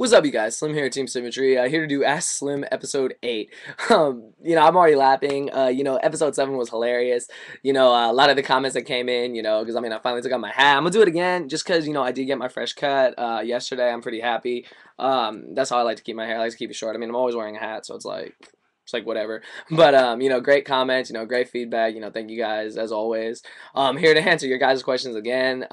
What's up, you guys? Slim here at Team Symmetry. Here to do Ask Slim episode 8. I'm already laughing. Episode 7 was hilarious. A lot of the comments that came in, because I finally took out my hat. I'm gonna do it again just because, I did get my fresh cut yesterday. I'm pretty happy. That's how I like to keep my hair. I like to keep it short. I'm always wearing a hat, so it's like whatever. But great comments, great feedback. Thank you guys as always. Here to answer your guys' questions again.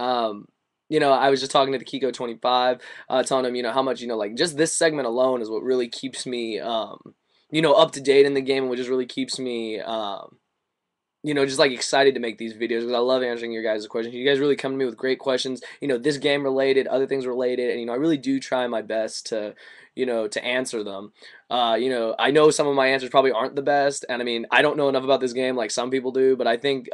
I was just talking to the Kiko25, telling him, how much, like just this segment alone is what really keeps me, up to date in the game, and what just really keeps me, just like excited to make these videos because I love answering your guys' questions. You guys really come to me with great questions, this game related, other things related, and I really do try my best to, to answer them. I know some of my answers probably aren't the best, and I don't know enough about this game like some people do, but I think,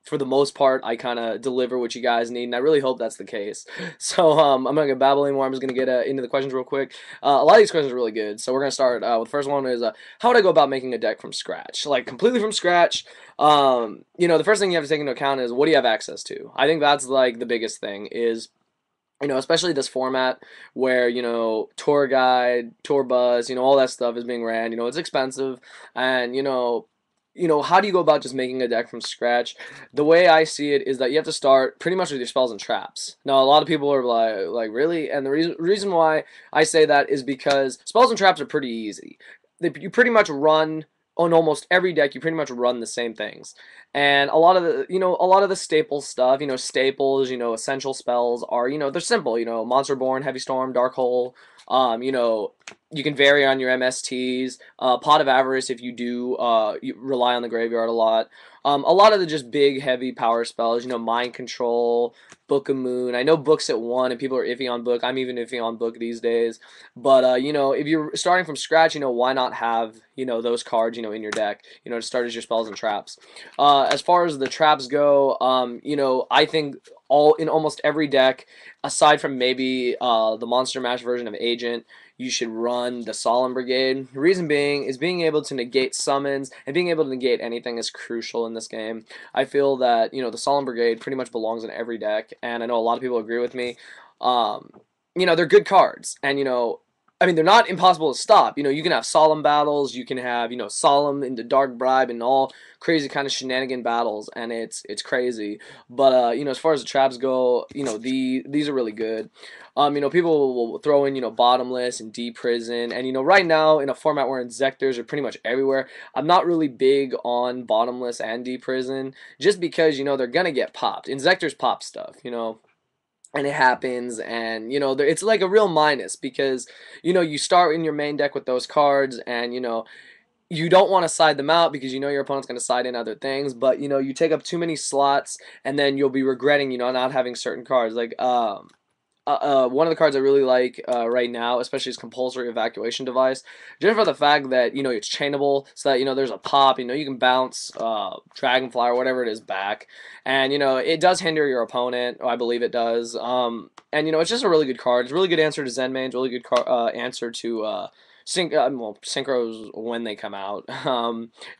for the most part, I kind of deliver what you guys need, and I really hope that's the case. So I'm not going to babble anymore. I'm just going to get into the questions real quick. A lot of these questions are really good, so we're going to start with the first one is, how would I go about making a deck from scratch? Like, completely from scratch. The first thing you have to take into account is, what do you have access to? I think that's, like, the biggest thing is, especially this format where, tour guide, tour bus, all that stuff is being ran. It's expensive, and, how do you go about just making a deck from scratch? The way I see it is that you have to start pretty much with your spells and traps. Now, a lot of people are like really? And the reason why I say that is because spells and traps are pretty easy. You pretty much run on almost every deck. You pretty much run the same things, and a lot of the staple stuff, staples, essential spells are, they're simple. Monsterborn, Heavy Storm, Dark Hole. You can vary on your MSTs. Pot of Avarice if you do you rely on the graveyard a lot. A lot of the just big, heavy power spells, Mind Control, Book of Moon. I know Book's at 1, and people are iffy on Book. I'm even iffy on Book these days. But, if you're starting from scratch, why not have, those cards, in your deck, to start as your spells and traps. As far as the traps go, I think in almost every deck, aside from maybe the Monster Mash version of Agent, you should run the Solemn Brigade. The reason being is being able to negate summons and being able to negate anything is crucial in this game. I feel that, the Solemn Brigade pretty much belongs in every deck, and I know a lot of people agree with me. They're good cards, and, they're not impossible to stop. You can have Solemn battles, you can have, Solemn into Dark Bribe and all crazy kind of shenanigan battles, and it's crazy. But, as far as the traps go, these are really good. People will throw in, Bottomless and D-Prison, and, right now, in a format where Inzectors are pretty much everywhere, I'm not really big on Bottomless and D-Prison, just because, they're gonna get popped. Inzectors pop stuff, and it happens, and it's like a real minus because you start in your main deck with those cards, and you don't want to side them out because your opponent's going to side in other things, but you take up too many slots, and then you'll be regretting not having certain cards. Like one of the cards I really like right now, especially, is Compulsory Evacuation Device, just for the fact that it's chainable, so that there's a pop, you can bounce Dragonfly or whatever it is back, and it does hinder your opponent. I believe it does. And it's just a really good card. It's a really good answer to Zen mains, really good answer to synchros when they come out.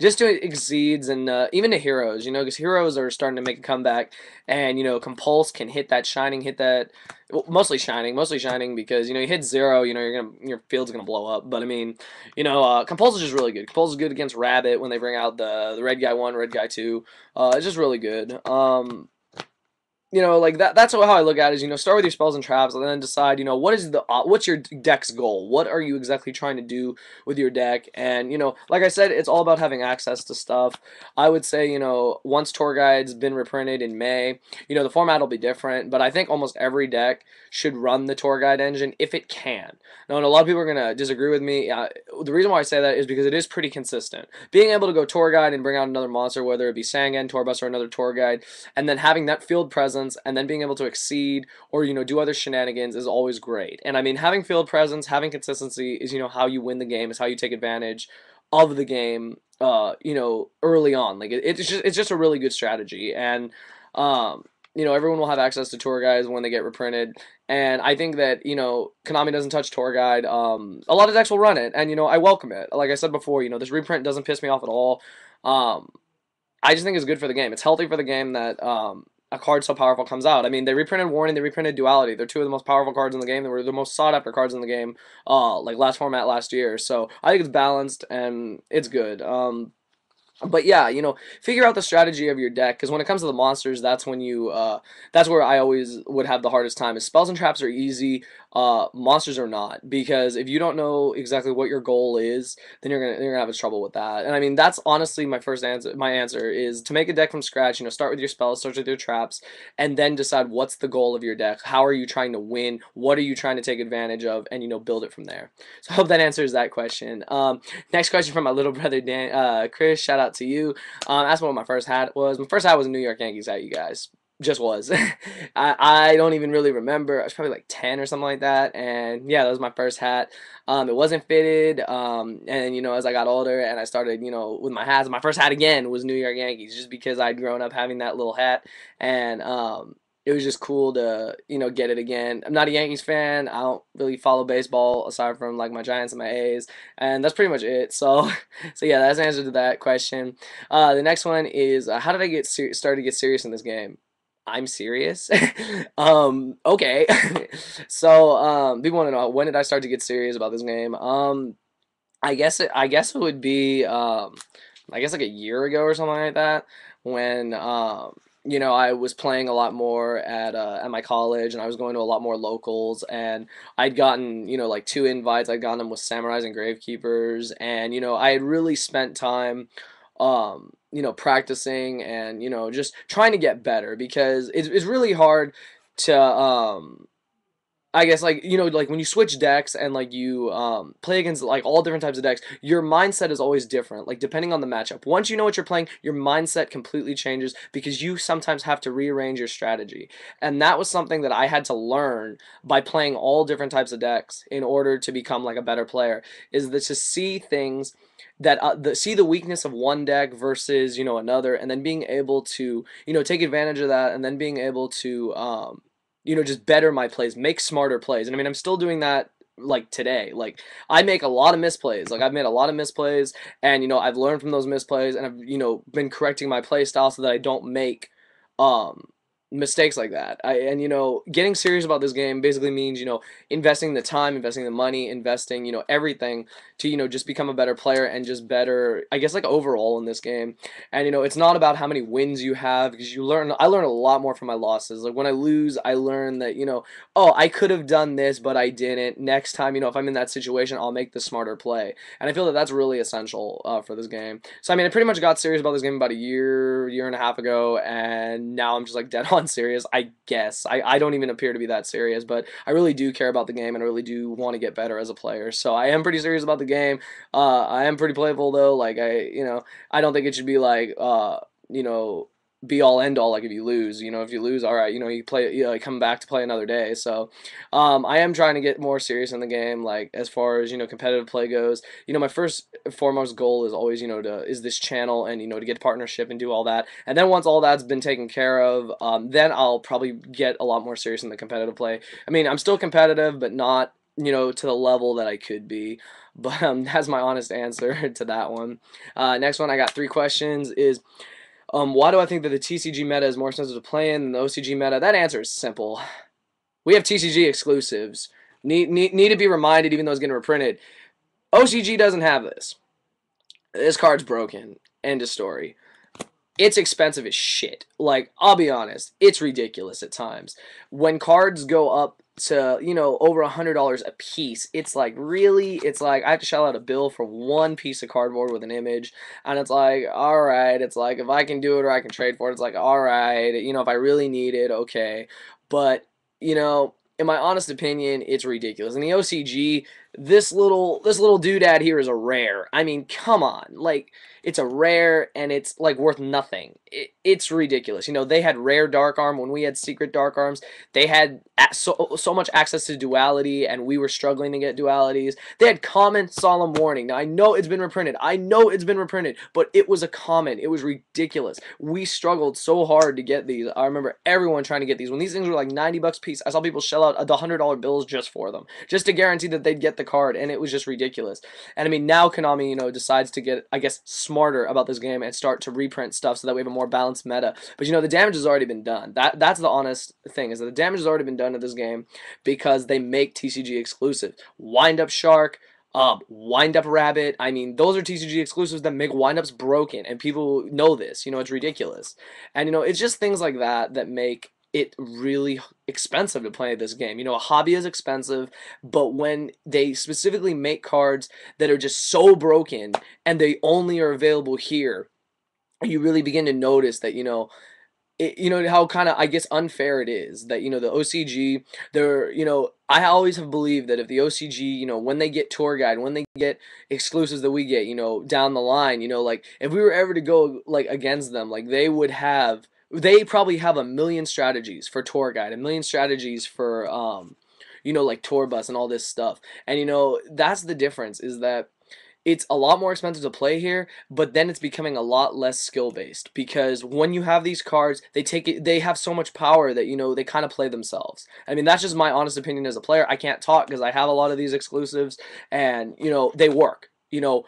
Just to exceeds, and even to heroes, because heroes are starting to make a comeback, and Compulse can hit that shining, well, mostly shining because you hit 0, your field's gonna blow up. But Compulse is just really good. Compulse is good against Rabbit when they bring out the Red Guy 1, Red Guy 2. It's just really good. Like that's how I look at it is, start with your spells and traps, and then decide, what's your deck's goal? What are you exactly trying to do with your deck? And, like I said, it's all about having access to stuff. I would say, once Tour Guide's been reprinted in May, the format will be different, but I think almost every deck should run the Tour Guide engine if it can. Now, and a lot of people are going to disagree with me. The reason why I say that is because it is pretty consistent. Being able to go Tour Guide and bring out another monster, whether it be Sangan, Tour Bus, or another Tour Guide, and then having that field presence, and then being able to exceed or do other shenanigans is always great. And having field presence, having consistency is how you win the game, is how you take advantage of the game early on. Like it's just a really good strategy. And everyone will have access to tour guides when they get reprinted, and I think that Konami doesn't touch tour guide. A lot of decks will run it, and I welcome it. Like I said before, this reprint doesn't piss me off at all. I just think it's good for the game. It's healthy for the game that a card so powerful comes out. I mean, they reprinted Warning, they reprinted Duality. They're two of the most powerful cards in the game. They were the most sought after cards in the game, like last format last year. So I think it's balanced and it's good. But yeah, figure out the strategy of your deck, because when it comes to the monsters, that's where I always would have the hardest time. Is spells and traps are easy, monsters are not, because if you don't know exactly what your goal is, then you're gonna have trouble with that. And I mean, that's honestly my first answer. My answer is to make a deck from scratch. Start with your spells, start with your traps, and then decide what's the goal of your deck. How are you trying to win? What are you trying to take advantage of? And build it from there. So I hope that answers that question. Next question from my little brother Dan, Chris. Shout out to you. Asked me what my first hat was. My first hat was a New York Yankees hat, you guys. Just was. I don't even really remember. I was probably like 10 or something like that. And yeah, that was my first hat. It wasn't fitted. And as I got older and I started, with my hats, my first hat again was New York Yankees, just because I'd grown up having that little hat. And it was just cool to get it again. I'm not a Yankees fan. I don't really follow baseball aside from like my Giants and my A's, and that's pretty much it. So so yeah, that's the answer to that question. The next one is how did I started to get serious in this game? I'm serious. Okay. So people want to know, when did I start to get serious about this game? I guess it would be I guess like a year ago or something like that, when I was playing a lot more at my college, and I was going to a lot more locals, and I'd gotten like 2 invites. I'd gotten them with Samurais and Gravekeepers, and I had really spent time practicing, and just trying to get better, because it's really hard to I guess, like when you switch decks and like you play against like all different types of decks, your mindset is always different, like depending on the matchup. Once you know what you're playing, your mindset completely changes, because you sometimes have to rearrange your strategy. And that was something that I had to learn by playing all different types of decks in order to become like a better player, is that to see things that see the weakness of one deck versus another, and then being able to take advantage of that, and then being able to just better my plays, make smarter plays. And I mean, I'm still doing that like today. Like, I make a lot of misplays. Like, I've made a lot of misplays, and I've learned from those misplays, and I've been correcting my play style so that I don't make um mistakes like that. And getting serious about this game basically means investing the time, investing the money, investing everything to just become a better player, and just better, I guess, like overall in this game. And it's not about how many wins you have, because I learn a lot more from my losses. Like, when I lose, I learn that oh, I could have done this but I didn't. Next time, if I'm in that situation, I'll make the smarter play. And I feel that that's really essential for this game. So I mean, I pretty much got serious about this game about a year and a half ago, and now I'm just like dead on serious, I guess. I don't even appear to be that serious, but I really do care about the game, and I really do want to get better as a player. So I am pretty serious about the game. I am pretty playful though. Like, I don't think it should be like be all end all. Like, if you lose, if you lose, all right, you play, like, come back to play another day. So I am trying to get more serious in the game, like as far as competitive play goes. My first and foremost goal is always is this channel, and to get partnership and do all that. And then once all that's been taken care of, then I'll probably get a lot more serious in the competitive play. I mean, I'm still competitive, but not to the level that I could be. But that's my honest answer to that one. Next one, I got 3 questions. Is why do I think that the TCG meta is more expensive to play in than the OCG meta? That answer is simple. We have TCG exclusives. Need to be reminded, even though it's getting reprinted. OCG doesn't have this. This card's broken. End of story. It's expensive as shit. Like, I'll be honest, it's ridiculous at times. When cards go up to, over $100 a piece, it's like, really? It's like, I have to shell out a bill for one piece of cardboard with an image, and it's like, alright, it's like, if I can do it or I can trade for it, it's like, alright, if I really need it, okay. But, in my honest opinion, it's ridiculous. In the OCG, this little doodad here is a rare. I mean, come on. Like, it's a rare, and it's like worth nothing. It's ridiculous. They had rare Dark Arm when we had secret Dark Arms. They had so much access to duality, and we were struggling to get dualities. They had common Solemn Warning. Now, I know it's been reprinted. But it was a common. It was ridiculous. We struggled so hard to get these. I remember everyone trying to get these. When these things were like $90 a piece, I saw people shell out the $100 bills just for them, just to guarantee that they'd get the card, and it was just ridiculous. And I mean, now Konami, decides to get, I guess, smarter about this game and start to reprint stuff so that we have a more balanced meta. But the damage has already been done. That's the honest thing, is that the damage has already been done to this game because they make TCG exclusive. Wind Up Shark, Wind Up Rabbit. I mean, those are TCG exclusives that make wind-ups broken, and people know this. It's ridiculous. And, it's just things like that that make it really expensive to play this game. A hobby is expensive, but when they specifically make cards that are just so broken and they only are available here, you really begin to notice that, how kind of, I guess, unfair it is that, the OCG, I always have believed that if the OCG, when they get tour guide, when they get exclusives that we get, down the line, like, if we were ever to go, like, against them, like, they probably have a million strategies for tour guide, a million strategies for, like, tour bus and all this stuff. And, that's the difference, is that it's a lot more expensive to play here, but then it's becoming a lot less skill based, because when you have these cards, they have so much power that they kind of play themselves. I mean, that's just my honest opinion as a player. I can't talk because I have a lot of these exclusives, and they work. You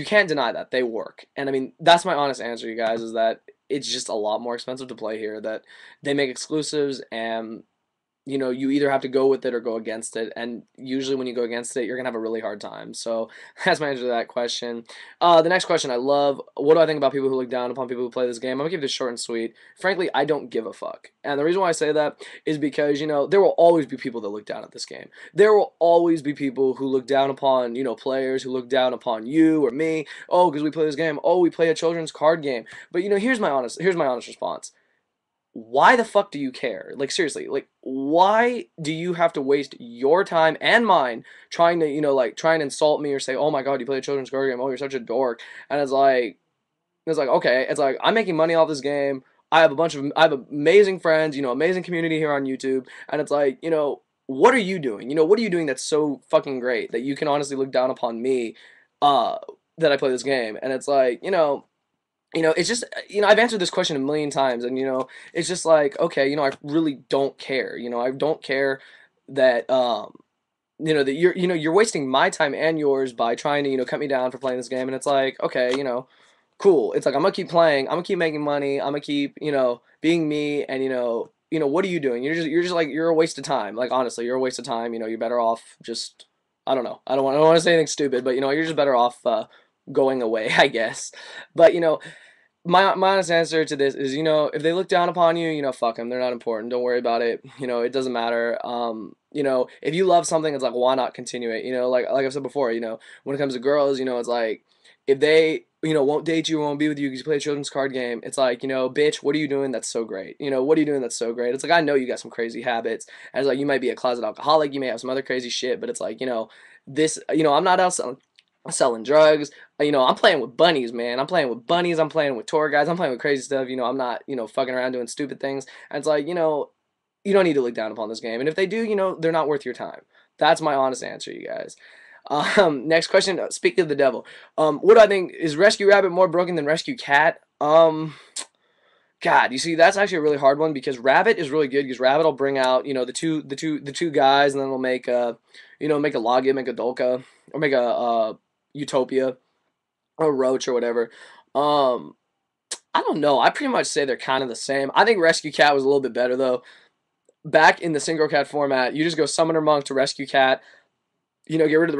can't deny that they work. And I mean, that's my honest answer, you guys, is that it's just a lot more expensive to play here, that they make exclusives, and you either have to go with it or go against it, and usually when you go against it, you're gonna have a really hard time. So that's my answer to that question. The next question I love: what do I think about people who look down upon people who play this game? I'm gonna keep this short and sweet. Frankly, I don't give a fuck, and the reason why I say that is because there will always be people that look down at this game. There will always be people who look down upon players, who look down upon you or me. Oh, because we play this game. Oh, we play a children's card game. But here's my honest response. Why the fuck do you care? Like, seriously, like, why do you have to waste your time and mine trying to, try and insult me or say, oh my god, you play a children's card game, oh, you're such a dork. And it's like, okay, it's like, I'm making money off this game. I have amazing friends, amazing community here on YouTube. And it's like, what are you doing? What are you doing that's so fucking great that you can honestly look down upon me, that I play this game? And it's like, it's just, I've answered this question a million times, and, it's just like, okay, I really don't care. I don't care that, that you're wasting my time and yours by trying to, cut me down for playing this game. And it's like, okay, cool. It's like, I'm gonna keep playing, I'm gonna keep making money, I'm gonna keep, being me, and, what are you doing? You're just like, you're a waste of time. Like, honestly, you're a waste of time. You're better off just, I don't know. I don't want to say anything stupid, but, you're just better off, going away, I guess. But, my honest answer to this is, if they look down upon you, fuck them. They're not important. Don't worry about it. It doesn't matter. If you love something, it's like, why not continue it? Like I've said before, when it comes to girls, it's like, if they, won't date you, won't be with you because you play a children's card game, it's like, bitch, what are you doing that's so great? What are you doing that's so great? It's like, I know you got some crazy habits, and it's like, you might be a closet alcoholic, you may have some other crazy shit, but it's like, this, I'm not out selling drugs. I'm playing with bunnies, man. I'm playing with bunnies. I'm playing with tour guides. I'm playing with crazy stuff. I'm not, fucking around doing stupid things. And it's like, you don't need to look down upon this game. And if they do, they're not worth your time. That's my honest answer, you guys. Next question. Speaking of the devil, what do I think? Is Rescue Rabbit more broken than Rescue Cat? God, you see, that's actually a really hard one, because Rabbit is really good, because Rabbit will bring out, the two guys, and then they'll make a, make a Login, make a Dolka, or make a Utopia, or Roach, or whatever. I don't know. I pretty much say they're kind of the same. I think Rescue Cat was a little bit better, though. Back in the Synchro Cat format, you just go Summoner Monk to Rescue Cat. Get rid of the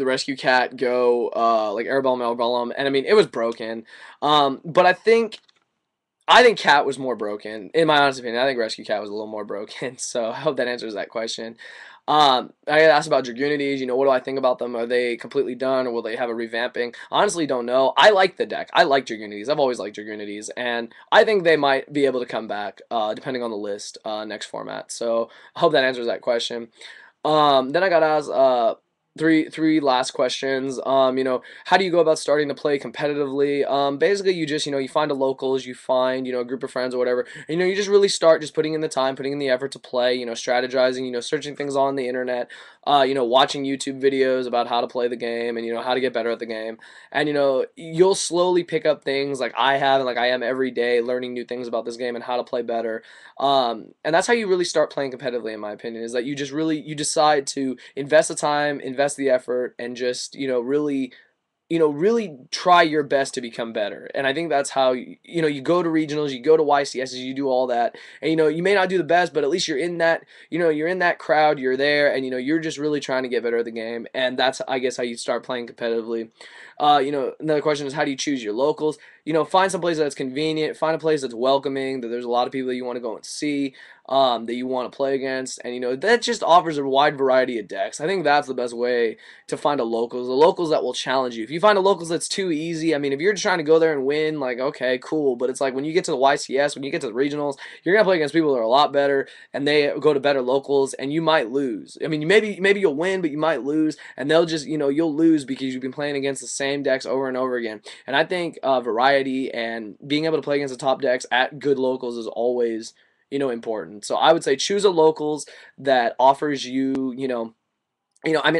rescue cat, go like Arabelle Melbellum, and I mean, it was broken. But I think Cat was more broken, in my honest opinion. I think Rescue Cat was a little more broken. So I hope that answers that question. I got asked about Dragunities. What do I think about them? Are they completely done, or will they have a revamping? Honestly, don't know. I like the deck. I like Dragunities. I've always liked Dragunities, and I think they might be able to come back, depending on the list, next format. So I hope that answers that question. Then I got asked, three last questions. How do you go about starting to play competitively? Basically, you just, you find a locals, you find, a group of friends or whatever. And, you just really start just putting in the time, putting in the effort to play, strategizing, searching things on the internet, watching YouTube videos about how to play the game and, how to get better at the game. And, you'll slowly pick up things like I have and like I am every day, learning new things about this game and how to play better. And that's how you really start playing competitively, in my opinion, is that you decide to invest the time, invest the effort, and just, really try your best to become better. And I think that's how you go to regionals, you go to YCSs, you do all that. And you may not do the best, but at least you're in that, you're in that crowd, you're there, and you're just really trying to get better at the game. And that's, I guess, how you start playing competitively. Another question is, how do you choose your locals? Find some place that's convenient, find a place that's welcoming, that there's a lot of people that you want to go and see, that you want to play against, and that just offers a wide variety of decks. I think that's the best way to find a locals, the locals that will challenge you. If you find a locals that's too easy, I mean, if you're just trying to go there and win, like, okay, cool, but it's like when you get to the YCS, when you get to the regionals, you're gonna play against people that are a lot better, and they go to better locals, and you might lose. I mean, maybe you'll win, but you might lose, and they'll just, you'll lose because you've been playing against the same decks over and over again. And I think variety and being able to play against the top decks at good locals is always, important. So I would say choose a locals that offers you,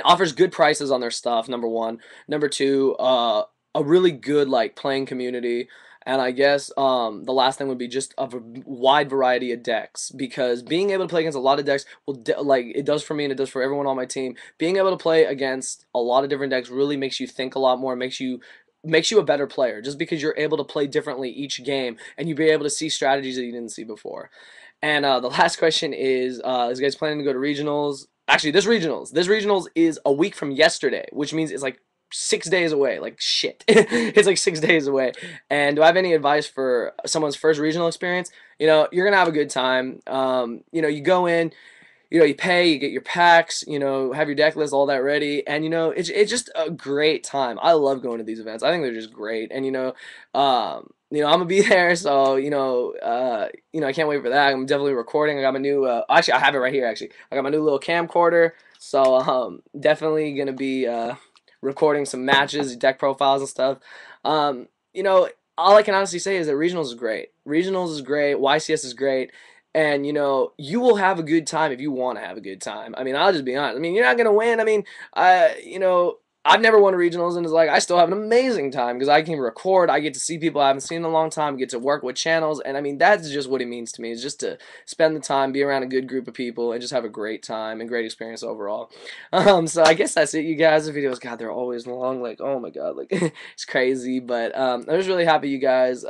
offers good prices on their stuff, number one. Number two, a really good, like, playing community. And I guess the last thing would be just a wide variety of decks, because being able to play against a lot of decks will, like it does for me and it does for everyone on my team, being able to play against a lot of different decks really makes you think a lot more, makes you a better player, just because you're able to play differently each game and you'll be able to see strategies that you didn't see before. And the last question is you guys planning to go to regionals? Actually, this regionals is a week from yesterday, which means it's like 6 days away. Like, shit. It's like 6 days away. And do I have any advice for someone's first regional experience? You're gonna have a good time. You go in, you pay, you get your packs, have your deck list, all that ready, and it's just a great time. I love going to these events. I think they're just great, and I'm gonna be there, so I can't wait for that. I'm definitely recording. I got my new, actually, I have it right here. Actually, I got my new little camcorder, so definitely gonna be recording some matches, deck profiles, and stuff. Um, you know, all I can honestly say is that regionals is great. Regionals is great. YCS is great. And you will have a good time if you want to have a good time. I mean, I'll just be honest. I mean, you're not gonna win. I mean, I've never won regionals, and it's like I still have an amazing time because I can record. I get to see people I haven't seen in a long time. Get to work with channels, and I mean, that's just what it means to me. It's just to spend the time, be around a good group of people, and just have a great time and great experience overall. So I guess that's it, you guys. The videos, God, they're always long. Like, oh my God, like it's crazy. But I'm just really happy you guys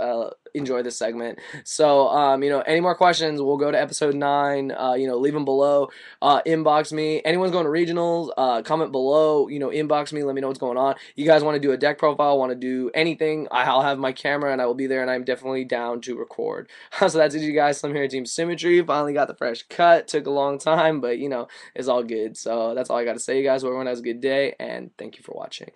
enjoy this segment. So any more questions, we'll go to episode 9. Leave them below. Inbox me. Anyone's going to regionals, comment below. Inbox me. Let me know what's going on. You guys want to do a deck profile, want to do anything, I'll have my camera and I will be there, and I'm definitely down to record. So that's it, you guys. Slim here, Team Symmetry. Finally got the fresh cut. Took a long time, but it's all good. So that's all I got to say, you guys. Hope everyone has a good day, and thank you for watching.